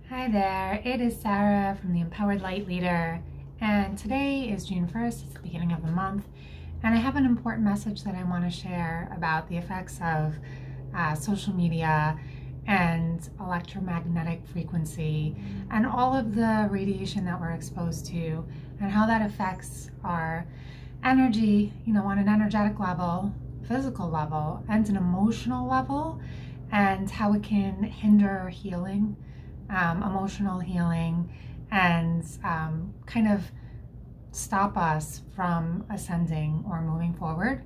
Hi there, it is Sarah from the Empowered Light Leader, and today is June 1st, it's the beginning of the month, and I have an important message that I want to share about the effects of social media and electromagnetic frequency and all of the radiation that we're exposed to and how that affects our energy, on an energetic level, physical level, and an emotional level, and how it can hinder healing. Emotional healing, and kind of stop us from ascending or moving forward.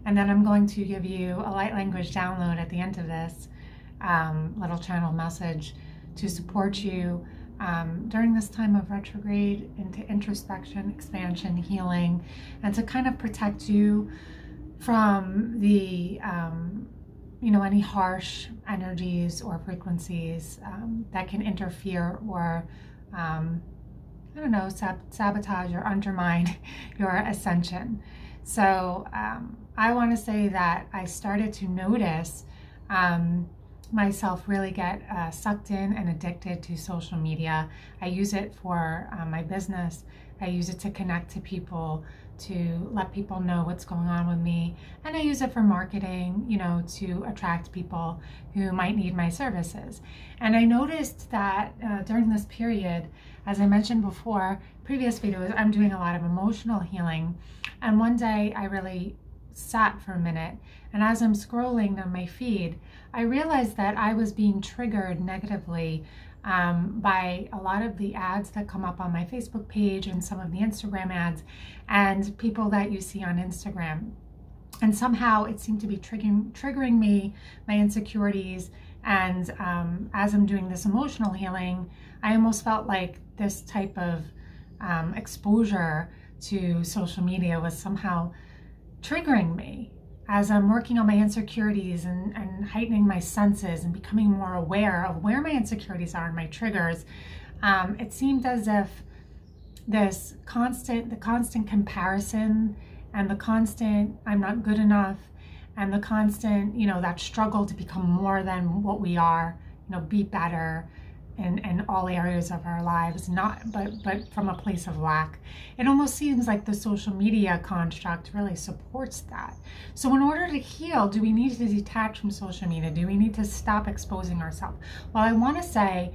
And then I'm going to give you a light language download at the end of this little channel message to support you during this time of retrograde into introspection, expansion, healing, and to kind of protect you from the any harsh energies or frequencies that can interfere or, sabotage or undermine your ascension. So I want to say that I started to notice myself really get sucked in and addicted to social media. I use it for my business. I use it to connect to people, to let people know what's going on with me. And I use it for marketing, to attract people who might need my services. And I noticed that during this period, as I mentioned before, previous videos, I'm doing a lot of emotional healing. And one day I really sat for a minute, and as I'm scrolling on my feed, I realized that I was being triggered negatively by a lot of the ads that come up on my Facebook page and some of the Instagram ads and people that you see on Instagram. And somehow it seemed to be triggering me, my insecurities. And as I'm doing this emotional healing, I almost felt like this type of exposure to social media was somehow triggering me. As I'm working on my insecurities and heightening my senses and becoming more aware of where my insecurities are and my triggers, it seemed as if the constant comparison and the constant I'm not good enough and the constant, that struggle to become more than what we are, be better in all areas of our lives, but from a place of lack. It almost seems like the social media construct really supports that. So in order to heal, do we need to detach from social media? Do we need to stop exposing ourselves? Well, I want to say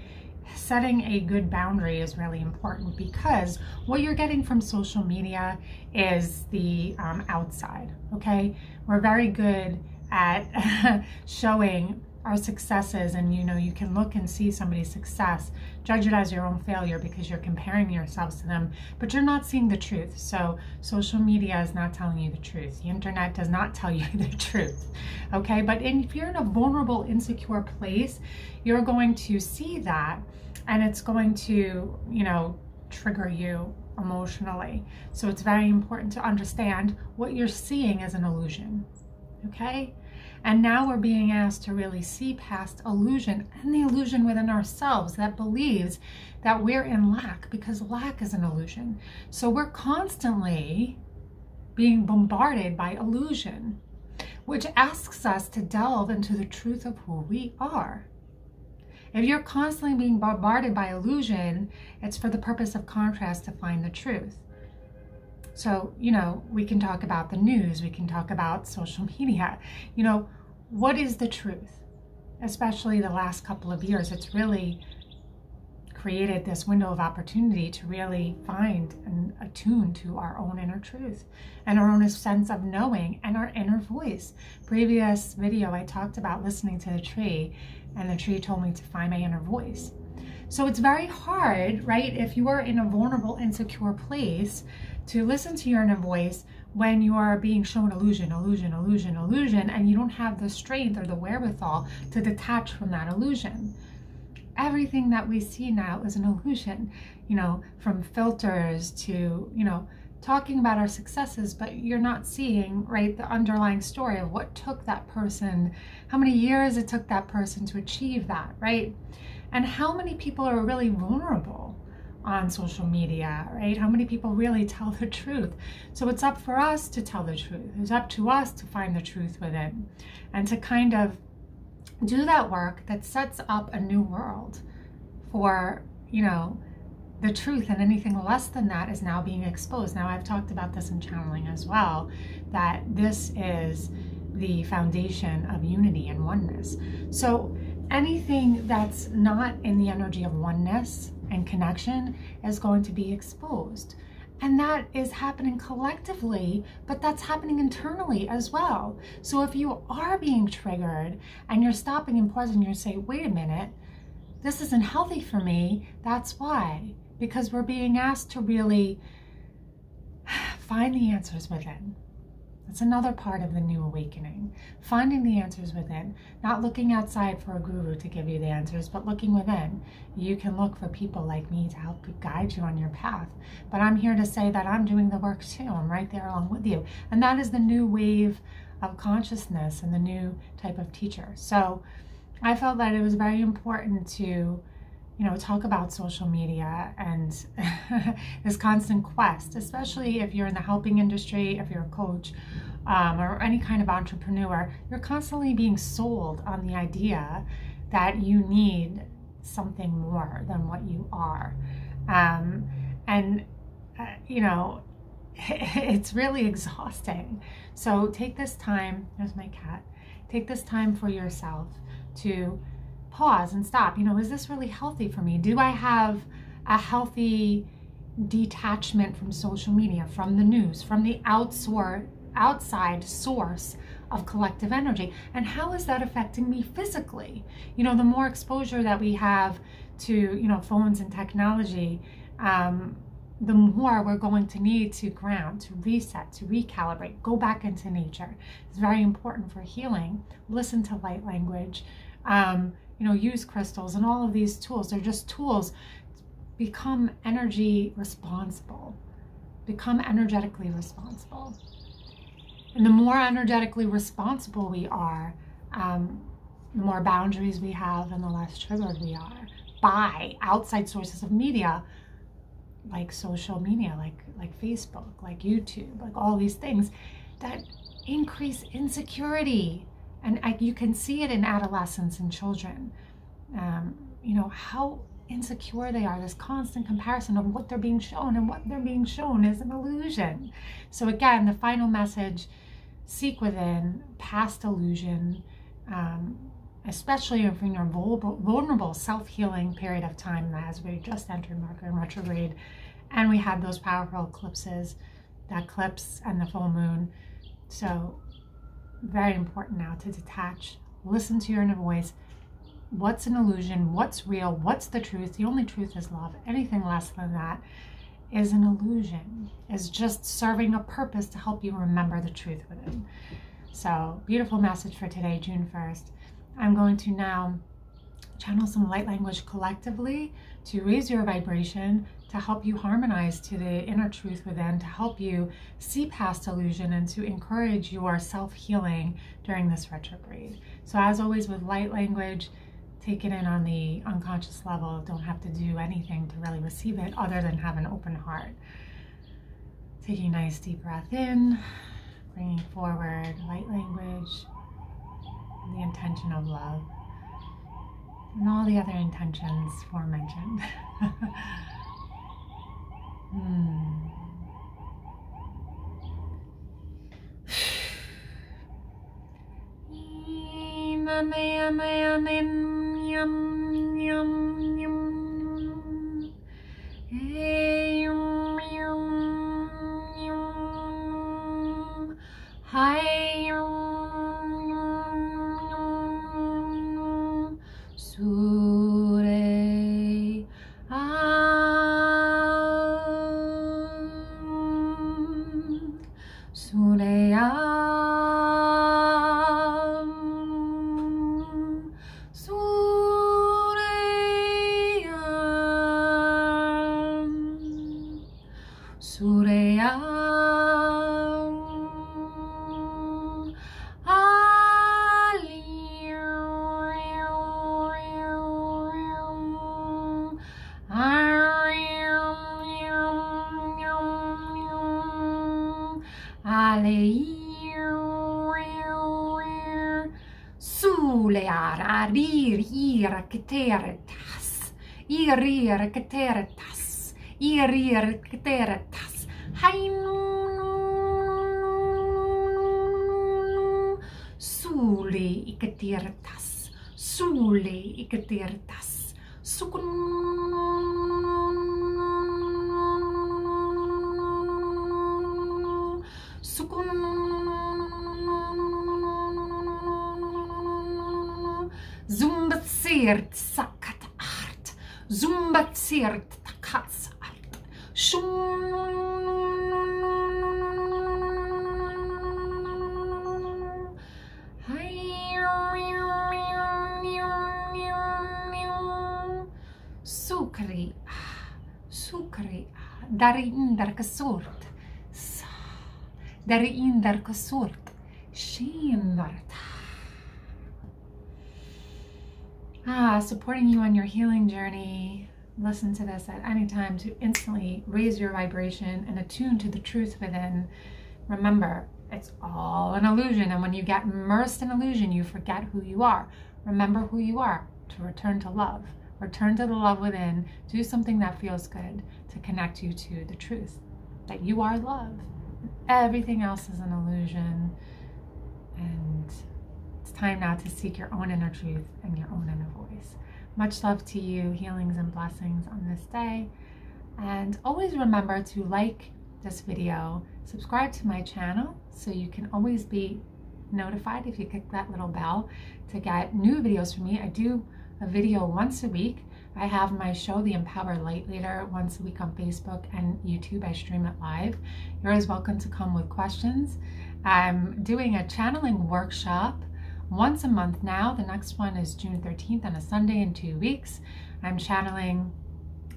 setting a good boundary is really important, because what you're getting from social media is the outside, okay? We're very good at showing our successes, and you can look and see somebody's success, judge it as your own failure because you're comparing yourselves to them, but you're not seeing the truth. So social media is not telling you the truth. The internet does not tell you the truth, okay? But if you're in a vulnerable, insecure place, you're going to see that, and it's going to, trigger you emotionally. So it's very important to understand what you're seeing as an illusion, okay? And now we're being asked to really see past illusion and the illusion within ourselves that believes that we're in lack, because lack is an illusion. So we're constantly being bombarded by illusion, which asks us to delve into the truth of who we are. If you're constantly being bombarded by illusion, it's for the purpose of contrast to find the truth. So, we can talk about the news, we can talk about social media. What is the truth? Especially the last couple of years, it's really created this window of opportunity to really find and attune to our own inner truth and our own sense of knowing and our inner voice. Previous video, I talked about listening to the tree, and the tree told me to find my inner voice. So it's very hard, right, if you are in a vulnerable, insecure place, to listen to your inner voice when you are being shown illusion, and you don't have the strength or the wherewithal to detach from that illusion. Everything that we see now is an illusion, from filters to, talking about our successes, but you're not seeing, right, the underlying story of what took that person, how many years it took that person to achieve that, right? And how many people are really vulnerable on social media, right? How many people really tell the truth? So it's up for us to tell the truth. It's up to us to find the truth within and to kind of do that work that sets up a new world for, you know, the truth, and anything less than that is now being exposed. Now, I've talked about this in channeling as well, that this is the foundation of unity and oneness. So anything that's not in the energy of oneness and connection is going to be exposed. And that is happening collectively, but that's happening internally as well. So if you are being triggered and you're stopping and pausing, you're saying, wait a minute, this isn't healthy for me. That's why. Because we're being asked to really find the answers within. That's another part of the new awakening. Finding the answers within. Not looking outside for a guru to give you the answers, but looking within. You can look for people like me to help guide you on your path. But I'm here to say that I'm doing the work too. I'm right there along with you. And that is the new wave of consciousness and the new type of teacher. So I felt that it was very important to, you know, talk about social media and this constant quest, especially if you're in the helping industry, if you're a coach, or any kind of entrepreneur. You're constantly being sold on the idea that you need something more than what you are. You know, it's really exhausting. So take this time, there's my cat, take this time for yourself to pause and stop. You know, is this really healthy for me? Do I have a healthy detachment from social media, from the news, from the outside source of collective energy? And how is that affecting me physically? You know, the more exposure that we have to, you know, phones and technology, the more we're going to need to ground, to reset, to recalibrate, go back into nature. It's very important for healing. Listen to light language. You know, use crystals and all of these tools. They're just tools. Become energy responsible. Become energetically responsible. And the more energetically responsible we are, the more boundaries we have and the less triggered we are by outside sources of media, like social media, like Facebook, like YouTube, like all these things that increase insecurity. And you can see it in adolescents and children, you know, how insecure they are, this constant comparison of what they're being shown, and what they're being shown is an illusion. So again, the final message, seek within, past illusion, especially if you're in a vulnerable self-healing period of time, as we just entered Mercury retrograde, and we had those powerful eclipses, the eclipse and the full moon. So very important now to detach, listen to your inner voice. What's an illusion? What's real? What's the truth? The only truth is love. Anything less than that is an illusion, is just serving a purpose to help you remember the truth within. So beautiful message for today, June 1st. I'm going to now channel some light language collectively to raise your vibration, to help you harmonize to the inner truth within, to help you see past illusion, and to encourage your self-healing during this retrograde. So as always with light language, take it in on the unconscious level. Don't have to do anything to really receive it other than have an open heart. Taking a nice deep breath in, bringing forward light language, and the intention of love, and all the other intentions aforementioned. Irir keteretas. Irir keteretas. Suli iketirtas. Suli iketirtas. Sukun. Sukun. Zumbatsiert sakat art. Zumbatsiert takats art. Sukri, sukri, dari indar kasurt. Dari indar kasurt. Shinvarta. Supporting you on your healing journey. Listen to this at any time to instantly raise your vibration and attune to the truth within. Remember, it's all an illusion, and when you get immersed in illusion, you forget who you are. Remember who you are to return to love. Return to the love within. Do something that feels good to connect you to the truth, that you are love. Everything else is an illusion, and it's time now to seek your own inner truth and your own inner voice. Much love to you, healings and blessings on this day. And always remember to like this video, subscribe to my channel so you can always be notified if you click that little bell to get new videos from me. I do a video once a week. I have my show, The Empower Light Leader, once a week on Facebook and YouTube. I stream it live. You're always welcome to come with questions. I'm doing a channeling workshop once a month now. The next one is June 13th on a Sunday in 2 weeks. I'm channeling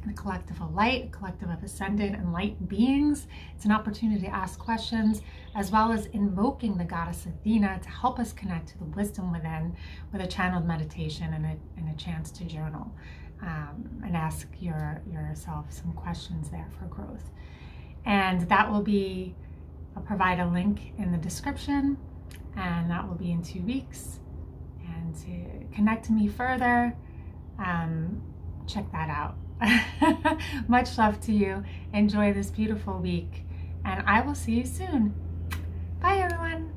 the collective of light, a collective of ascended and light beings. It's an opportunity to ask questions, as well as invoking the goddess Athena to help us connect to the wisdom within with a channeled meditation and a chance to journal and ask yourself some questions there for growth. And that will be, I'll provide a link in the description, and that will be in 2 weeks. And to connect to me further, check that out. Much love to you. Enjoy this beautiful week, and I will see you soon. Bye, everyone.